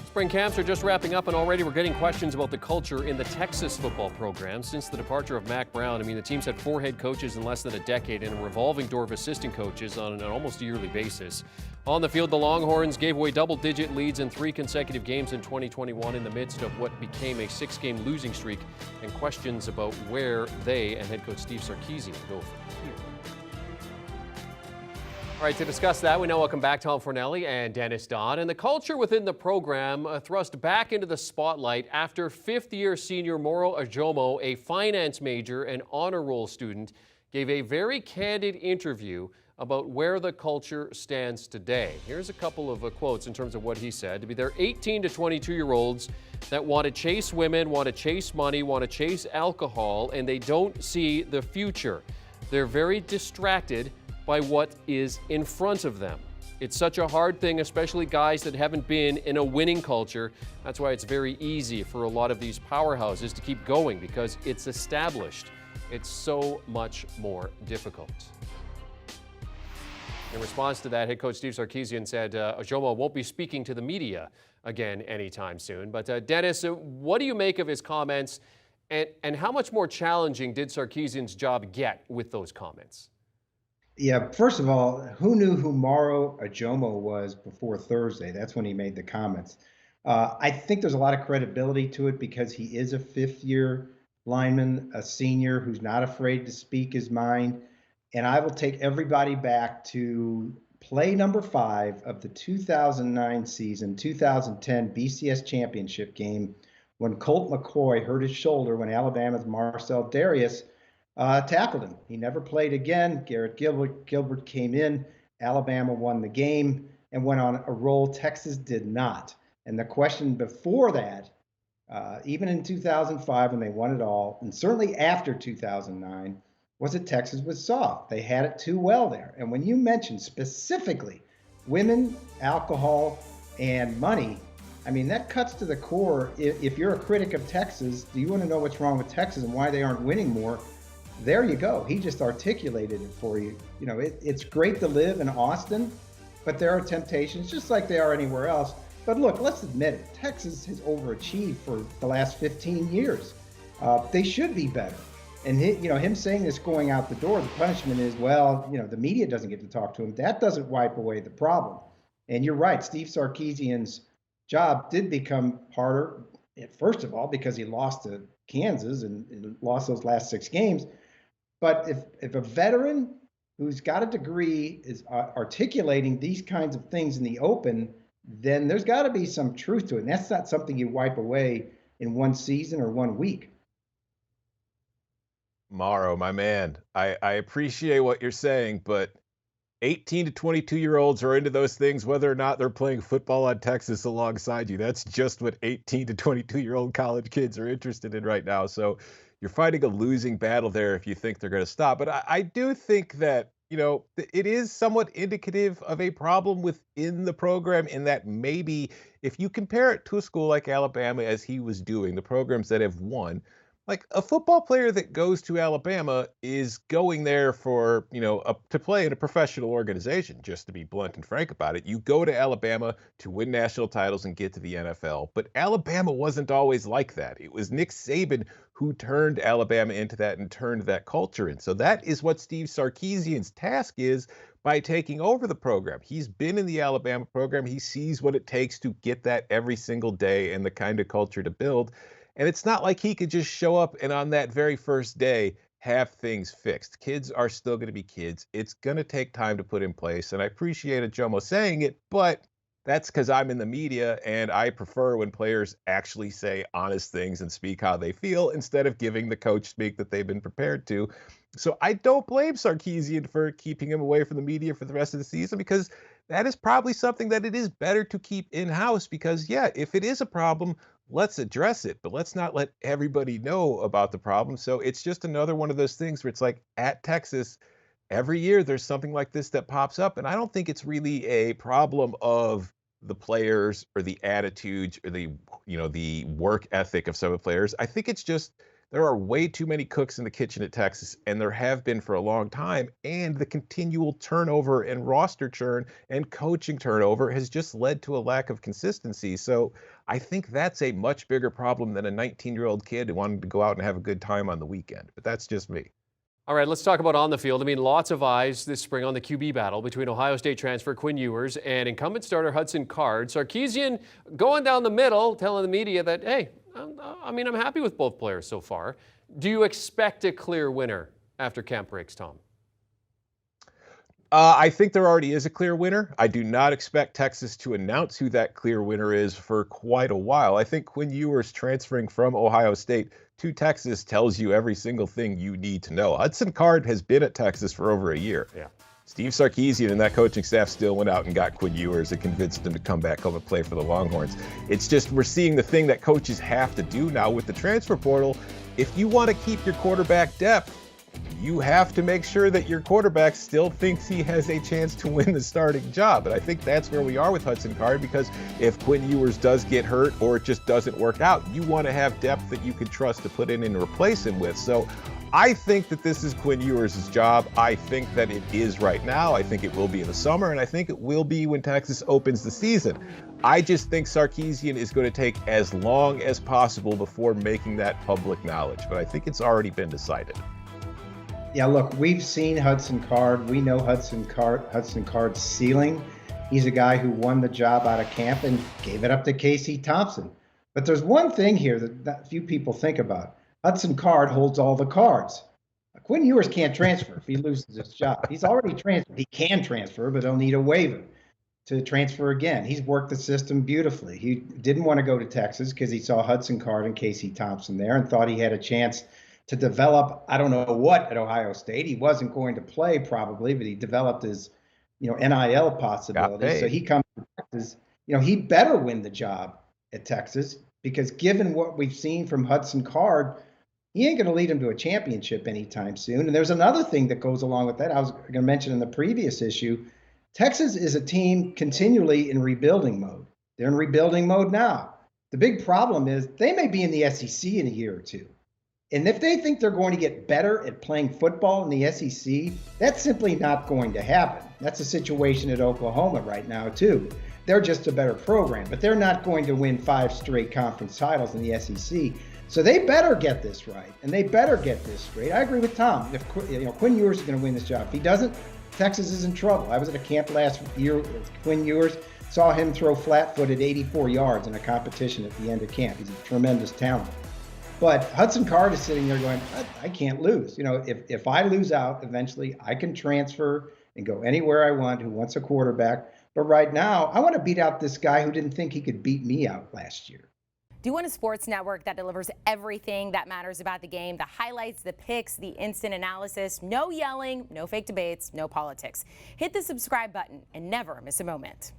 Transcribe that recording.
Spring camps are just wrapping up, and already we're getting questions about the culture in the Texas football program. Since the departure of Mac Brown, the team's had 4 head coaches in less than a decade and a revolving door of assistant coaches on an almost yearly basis. On the field, the Longhorns gave away double-digit leads in 3 consecutive games in 2021 in the midst of what became a 6-game losing streak, and questions about where they and head coach Steve Sarkisian go from here. All right, to discuss that, we now welcome back Tom Fornelli and Dennis Dodd. And the culture within the program thrust back into the spotlight after fifth-year senior Moro Ajomo, a finance major and honor roll student, gave a very candid interview about where the culture stands today. Here's a couple of quotes in terms of what he said. They're 18 to 22-year-olds that want to chase women, want to chase money, want to chase alcohol, and they don't see the future. They're very distracted by what is in front of them. It's such a hard thing, especially guys that haven't been in a winning culture. That's why it's very easy for a lot of these powerhouses to keep going, because it's established. It's so much more difficult. In response to that, head coach Steve Sarkisian said Ajomo won't be speaking to the media again anytime soon. But Dennis, what do you make of his comments, and how much more challenging did Sarkisian's job get with those comments? Yeah, first of all, who knew who Moro Ajomo was before Thursday? That's when he made the comments. I think there's a lot of credibility to it because he is a fifth-year lineman, a senior who's not afraid to speak his mind. And I will take everybody back to play number 5 of the 2009 season, 2010 BCS championship game, when Colt McCoy hurt his shoulder when Alabama's Marcel Darius tackled him. He never played again. Garrett Gilbert came in. Alabama won the game and went on a roll. Texas did not. And the question before that, even in 2005 when they won it all, and certainly after 2009, was that Texas was soft. They had it too well there. And when you mention specifically women, alcohol, and money, that cuts to the core. If you're a critic of Texas, do you want to know what's wrong with Texas and why they aren't winning more? There you go. He just articulated it for you. It's great to live in Austin, but there are temptations just like they are anywhere else. But look, let's admit it. Texas has overachieved for the last 15 years. They should be better. And him saying this going out the door, the punishment is, the media doesn't get to talk to him. That doesn't wipe away the problem. And you're right, Steve Sarkisian's job did become harder, first of all, because he lost to Kansas and lost those last 6 games. But if a veteran who's got a degree is articulating these kinds of things in the open, then there's got to be some truth to it. And that's not something you wipe away in one season or 1 week. Morrow, my man, I appreciate what you're saying, but 18 to 22-year-olds are into those things whether or not they're playing football on Texas alongside you. That's just what 18 to 22-year-old college kids are interested in right now. So you're fighting a losing battle there if you think they're going to stop. But I do think that, it is somewhat indicative of a problem within the program, in that maybe if you compare it to a school like Alabama, as he was doing, the programs that have won, like a football player that goes to Alabama is going there for, to play in a professional organization, just to be blunt and frank about it. You go to Alabama to win national titles and get to the NFL. But Alabama wasn't always like that. It was Nick Saban who turned Alabama into that and turned that culture in. So that is what Steve Sarkisian's task is by taking over the program. He's been in the Alabama program. He sees what it takes to get that every single day and the kind of culture to build. And it's not like he could just show up and on that very first day have things fixed. Kids are still going to be kids. It's going to take time to put in place. And I appreciate Ajomo saying it, but that's because I'm in the media and I prefer when players actually say honest things and speak how they feel instead of giving the coach speak that they've been prepared to. So I don't blame Sarkisian for keeping him away from the media for the rest of the season, because that is probably something that it is better to keep in-house, because, if it is a problem, let's address it, but let's not let everybody know about the problem. So it's just another one of those things where it's like at Texas, every year there's something like this that pops up. And I don't think it's really a problem of the players or the attitudes or the work ethic of some of the players. I think it's just There are way too many cooks in the kitchen at Texas, and there have been for a long time. And the continual turnover and roster churn and coaching turnover has just led to a lack of consistency. So I think that's a much bigger problem than a 19-year-old kid who wanted to go out and have a good time on the weekend. But that's just me. All right, let's talk about on the field. I mean, lots of eyes this spring on the QB battle between Ohio State transfer Quinn Ewers and incumbent starter Hudson Card. Sarkisian going down the middle, telling the media that, hey, I'm happy with both players so far. Do you expect a clear winner after camp breaks, Tom? I think there already is a clear winner. I do not expect Texas to announce who that clear winner is for quite a while. I think Quinn Ewers transferring from Ohio State to Texas tells you every single thing you need to know. Hudson Card has been at Texas for over a year. Yeah. Steve Sarkisian and that coaching staff still went out and got Quinn Ewers and convinced him to come back home and play for the Longhorns. It's just we're seeing the thing that coaches have to do now with the transfer portal. If you want to keep your quarterback depth, you have to make sure that your quarterback still thinks he has a chance to win the starting job. And I think that's where we are with Hudson Card, because if Quinn Ewers does get hurt or it just doesn't work out, you want to have depth that you can trust to put in and replace him with. So I think that this is Quinn Ewers' job. I think that it is right now. I think it will be in the summer, and I think it will be when Texas opens the season. I just think Sarkisian is going to take as long as possible before making that public knowledge, but I think it's already been decided. Yeah, look, we've seen Hudson Card. We know Hudson Card's ceiling. He's a guy who won the job out of camp and gave it up to Casey Thompson. But there's one thing here that few people think about. Hudson Card holds all the cards. Quinn Ewers can't transfer if he loses his job. He's already transferred. He can transfer, but he'll need a waiver to transfer again. He's worked the system beautifully. He didn't want to go to Texas because he saw Hudson Card and Casey Thompson there and thought he had a chance to develop, I don't know what, at Ohio State. He wasn't going to play probably, but he developed his, NIL possibilities. So he comes to Texas. He better win the job at Texas, because given what we've seen from Hudson Card, he ain't going to lead him to a championship anytime soon. And there's another thing that goes along with that. I was going to mention in the previous issue, Texas is a team continually in rebuilding mode. They're in rebuilding mode now. The big problem is they may be in the SEC in a year or two. And if they think they're going to get better at playing football in the SEC, that's simply not going to happen. That's a situation at Oklahoma right now, too. They're just a better program, but they're not going to win 5 straight conference titles in the SEC. So they better get this right, and they better get this straight. I agree with Tom. If Quinn Ewers is going to win this job, if he doesn't, Texas is in trouble. I was at a camp last year with Quinn Ewers, saw him throw flat-footed 84 yards in a competition at the end of camp. He's a tremendous talent. But Hudson Card is sitting there going, I can't lose. If I lose out, eventually I can transfer and go anywhere I want who wants a quarterback. But right now, I want to beat out this guy who didn't think he could beat me out last year. Do you want a sports network that delivers everything that matters about the game? The highlights, the picks, the instant analysis, no yelling, no fake debates, no politics. Hit the subscribe button and never miss a moment.